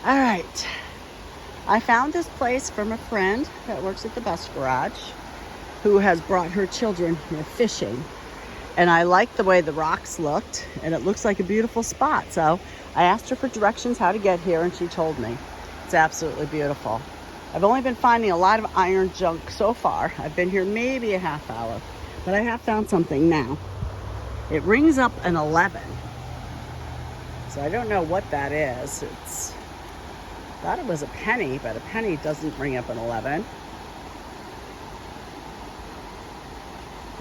All right. I found this place from a friend that works at the bus garage who has brought her children here fishing. And I liked the way the rocks looked, and it looks like a beautiful spot. So I asked her for directions how to get here, and she told me. It's absolutely beautiful. I've only been finding a lot of iron junk so far. I've been here maybe a half hour, but I have found something now. It rings up an 11. So I don't know what that is. I thought it was a penny, but a penny doesn't ring up an 11.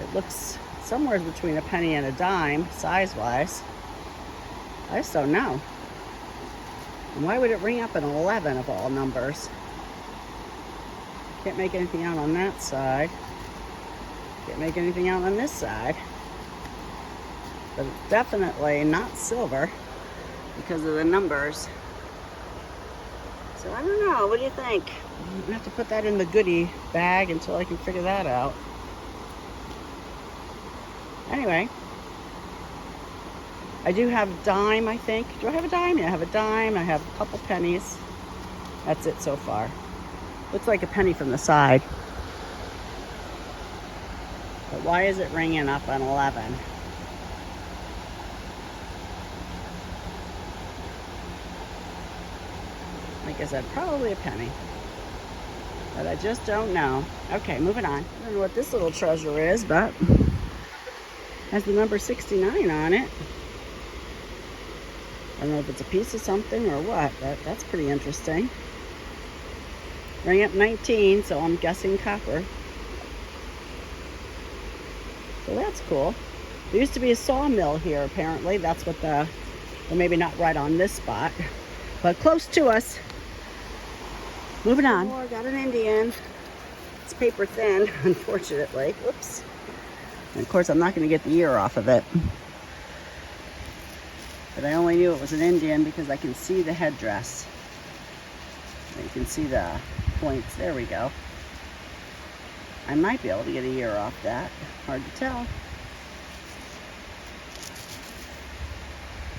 It looks somewhere between a penny and a dime, size-wise. I just don't know. And why would it ring up an 11 of all numbers? Can't make anything out on that side. Can't make anything out on this side. But it's definitely not silver because of the numbers. So I don't know, what do you think? I'm gonna have to put that in the goodie bag until I can figure that out. Anyway, I do have a dime, I think. Do I have a dime? Yeah, I have a dime. I have a couple pennies. That's it so far. Looks like a penny from the side. But why is it ringing up on 11? Like I said, probably a penny. But I just don't know. Okay, moving on. I don't know what this little treasure is, but has the number 69 on it. I don't know if it's a piece of something or what, but that's pretty interesting. Ring up 19, so I'm guessing copper. So that's cool. There used to be a sawmill here, apparently. That's what well, maybe not right on this spot, but close to us. Moving on. More, got an Indian. It's paper thin, unfortunately. Whoops. And of course, I'm not going to get the ear off of it. But I only knew it was an Indian because I can see the headdress. You can see the points. There we go. I might be able to get a ear off that. Hard to tell.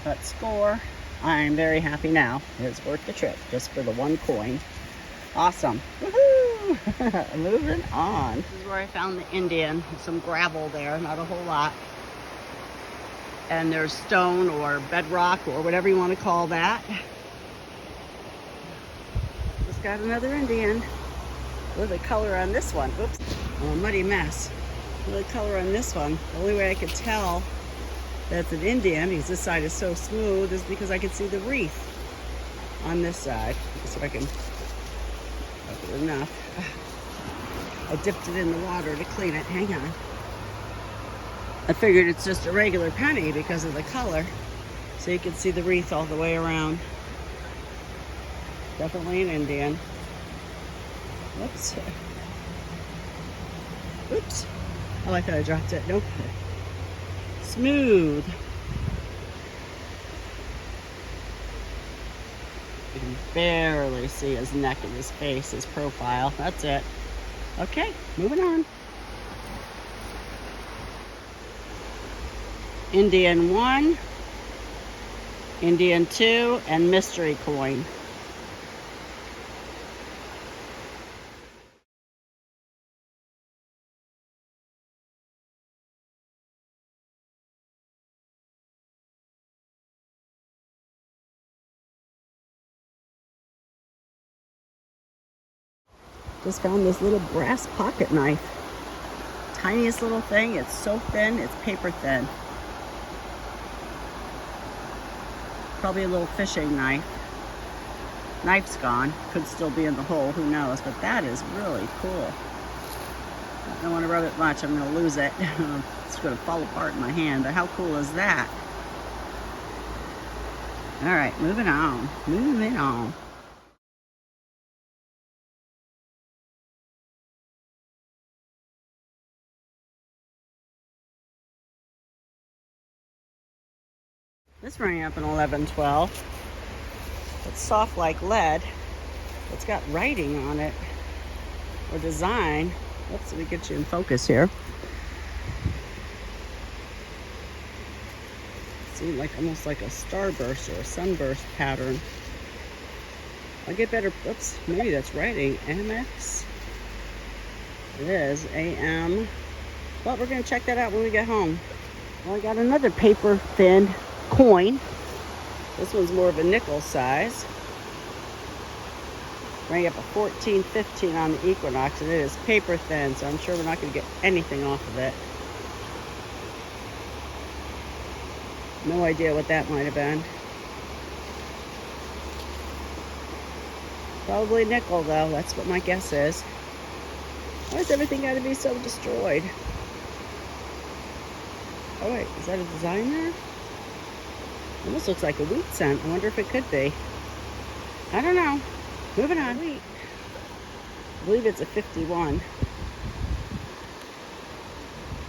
But score. I'm very happy now. It's worth the trip just for the one coin. Awesome. Woohoo! Moving on. This is where I found the Indian. Some gravel there, not a whole lot. And there's stone or bedrock or whatever you want to call that. Just got another Indian. Look at the color on this one. Oops. Oh, a muddy mess. Look at the color on this one. The only way I could tell that's an Indian, because this side is so smooth, is because I could see the wreath on this side. Let's see if I can. Good enough. I dipped it in the water to clean it. Hang on. I figured it's just a regular penny because of the color. So you can see the wreath all the way around. Definitely an Indian. Whoops. Oops. Oh, I thought I dropped it. Nope. Smooth. You can barely see his neck and his face, his profile. That's it. Okay, moving on. Indian 1, Indian 2, and mystery coin. Just found this little brass pocket knife. Tiniest little thing. It's so thin, it's paper thin. Probably a little fishing knife. Knife's gone. Could still be in the hole, who knows. But that is really cool. I don't want to rub it much, I'm going to lose it. It's going to fall apart in my hand. But how cool is that? Alright, moving on. Moving on. This rang up an 11-12. It's soft like lead. It's got writing on it, or design. Let's see, we get you in focus here. Seems like almost like a starburst or a sunburst pattern. I'll get better. Oops, maybe that's right. AMX. It is AM. Well, we're going to check that out when we get home. Well, I got another paper thin coin. This one's more of a nickel size. Rang up a 14.15 on the Equinox, and it is paper thin, so I'm sure we're not going to get anything off of it. No idea what that might have been. Probably nickel, though. That's what my guess is. Why has everything got to be so destroyed? Oh, wait. Is that a design there? Almost looks like a wheat cent. I wonder if it could be. I don't know. Moving on. Wheat. I believe it's a 51.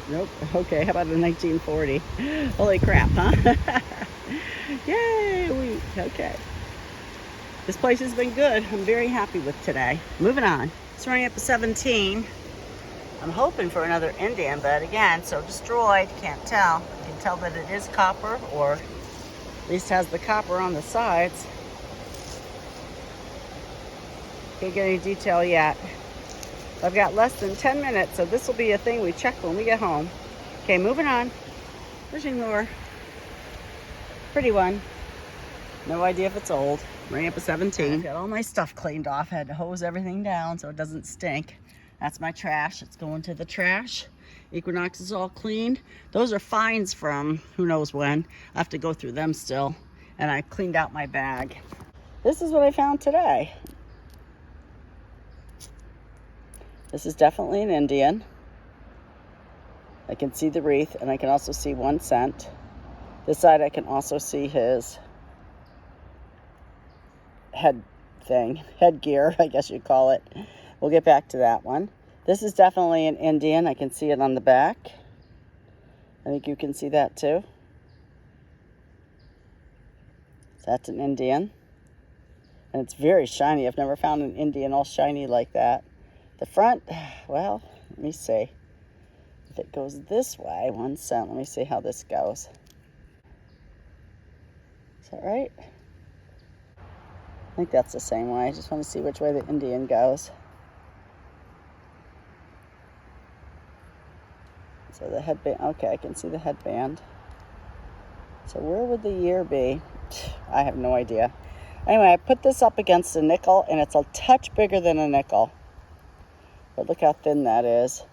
Nope. Okay, how about a 1940? Holy crap, huh? Yay, wheat. Okay. This place has been good. I'm very happy with today. Moving on. It's running up to 17. I'm hoping for another Indian, but again, so destroyed. Can't tell. I can tell that it is copper, or at least has the copper on the sides. Can't get any detail yet. I've got less than 10 minutes, so this will be a thing we check when we get home. Okay, moving on. Fishing lure. Pretty one. No idea if it's old. Running up a 17. I've got all my stuff cleaned off. Had to hose everything down so it doesn't stink. That's my trash. It's going to the trash. Equinox is all cleaned. Those are fines from who knows when. I have to go through them still. And I cleaned out my bag. This is what I found today. This is definitely an Indian. I can see the wreath, and I can also see 1 cent. This side I can also see his headgear, I guess you'd call it. We'll get back to that one. This is definitely an Indian. I can see it on the back. I think you can see that too. So that's an Indian. And it's very shiny. I've never found an Indian all shiny like that. The front, well, let me see. If it goes this way, 1 cent. Let me see how this goes. Is that right? I think that's the same way. I just want to see which way the Indian goes. So the headband, okay, I can see the headband. So where would the year be? I have no idea. Anyway, I put this up against a nickel, and it's a touch bigger than a nickel. But look how thin that is.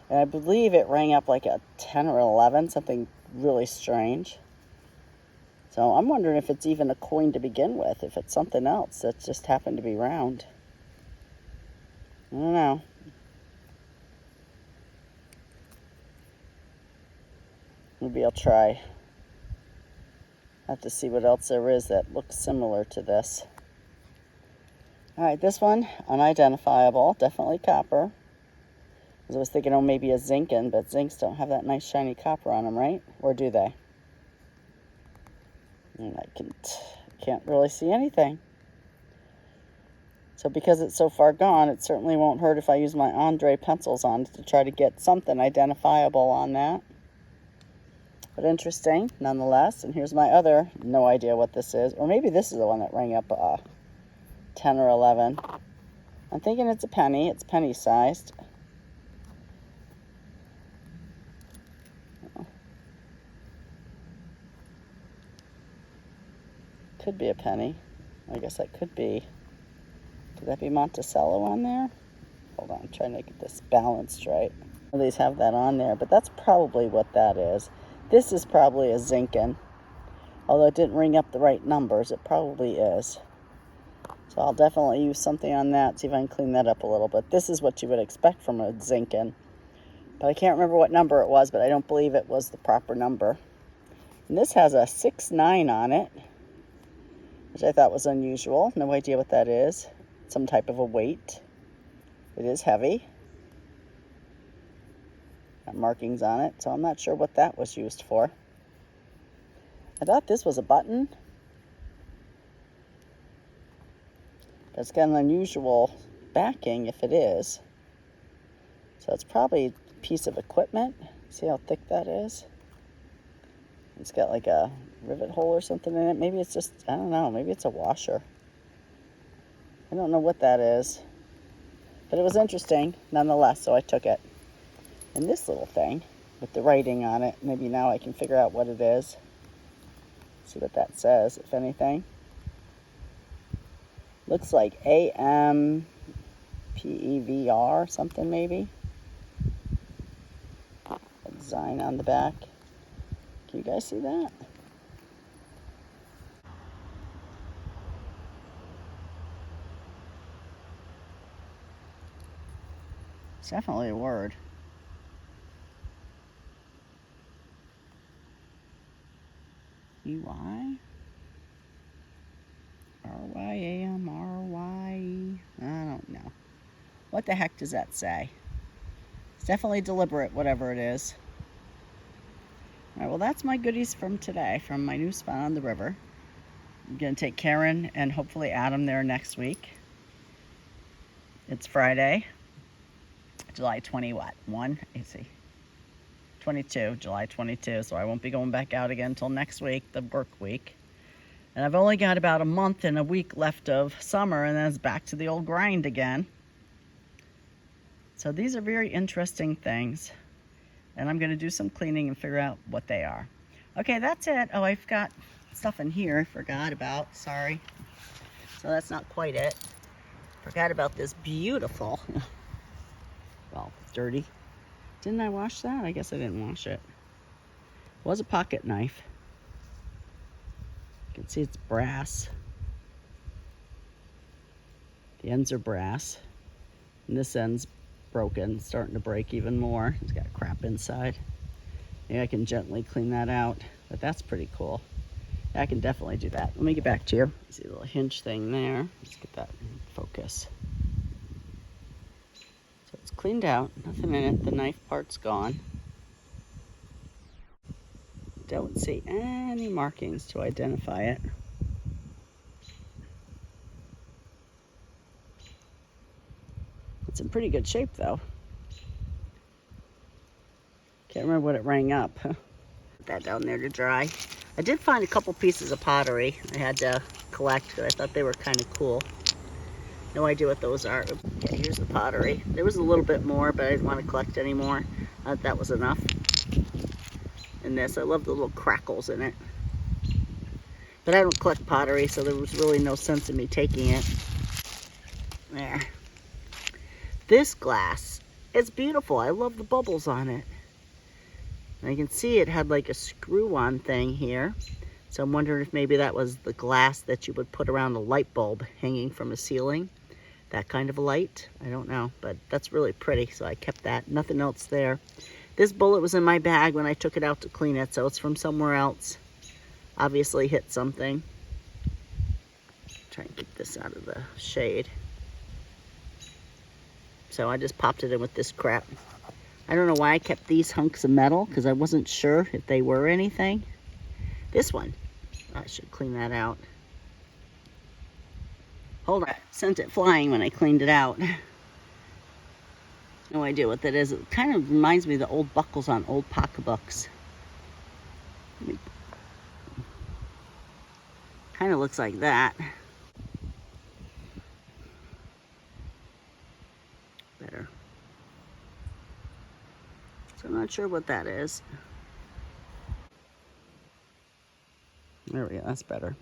And I believe it rang up like a 10 or 11, something really strange. So I'm wondering if it's even a coin to begin with, if it's something else that just happened to be round. I don't know. Maybe I'll try. I have to see what else there is that looks similar to this. All right, this one, unidentifiable, definitely copper. Because I was thinking, oh, maybe a zinkin, but zincs don't have that nice shiny copper on them, right? Or do they? And I can't really see anything. So because it's so far gone, it certainly won't hurt if I use my Andre pencils on to try to get something identifiable on that. But interesting, nonetheless. And here's my other, no idea what this is. Or maybe this is the one that rang up 10 or 11. I'm thinking it's a penny. It's penny-sized. Could be a penny. I guess that could be. Could that be Monticello on there? Hold on, I'm trying to get this balanced right. At least have that on there, but that's probably what that is. This is probably a zinkin. Although it didn't ring up the right numbers, it probably is. So I'll definitely use something on that, see if I can clean that up a little bit. This is what you would expect from a zinkin. But I can't remember what number it was, but I don't believe it was the proper number. And this has a 6.9 on it, which I thought was unusual. No idea what that is. Some type of a weight. It is heavy. Got markings on it, so I'm not sure what that was used for. I thought this was a button. But it's got an unusual backing if it is. So it's probably a piece of equipment. See how thick that is? It's got like a rivet hole or something in it. Maybe it's just, I don't know, maybe it's a washer. I don't know what that is, but it was interesting nonetheless, so I took it. And this little thing with the writing on it, maybe now I can figure out what it is. See what that says, if anything. Looks like AMPEVR, something maybe. A design on the back. Can you guys see that? It's definitely a word. EY? RYAMRY? I don't know. What the heck does that say? It's definitely deliberate, whatever it is. All right, well, that's my goodies from today, from my new spot on the river. I'm gonna take Karen and hopefully Adam there next week. It's Friday, July 20 what? 1? Let's see. 22, July 22, so I won't be going back out again until next week, the work week. And I've only got about a month and a week left of summer, and then it's back to the old grind again. So these are very interesting things, and I'm gonna do some cleaning and figure out what they are. Okay, that's it. Oh, I've got stuff in here I forgot about, sorry. So that's not quite it. Forgot about this beautiful, well, dirty. Didn't I wash that? I guess I didn't wash it. It was a pocket knife. You can see it's brass. The ends are brass. And this end's broken, starting to break even more. It's got crap inside. Maybe I can gently clean that out, but that's pretty cool. I can definitely do that. Let me get back to you. See the little hinge thing there. Let's get that in focus. So it's cleaned out, nothing in it. The knife part's gone. Don't see any markings to identify it. It's in pretty good shape though. Can't remember what it rang up. Put that down there to dry. I did find a couple pieces of pottery I had to collect because I thought they were kind of cool. No idea what those are. Okay, here's the pottery. There was a little bit more, but I didn't want to collect any more. I thought that was enough. And this, I love the little crackles in it. But I don't collect pottery, so there was really no sense in me taking it. There. This glass is beautiful. I love the bubbles on it. And I can see it had like a screw-on thing here. So I'm wondering if maybe that was the glass that you would put around a light bulb hanging from a ceiling. That kind of a light. I don't know, but that's really pretty, so I kept that. Nothing else there. This bullet was in my bag when I took it out to clean it, so it's from somewhere else. Obviously hit something. Try and get this out of the shade. So I just popped it in with this crap. I don't know why I kept these hunks of metal, because I wasn't sure if they were anything. This one, I should clean that out. Hold on, sent it flying when I cleaned it out. No idea what that is. It kind of reminds me of the old buckles on old pocketbooks. Kind of looks like that. Better. So I'm not sure what that is. There we go, that's better.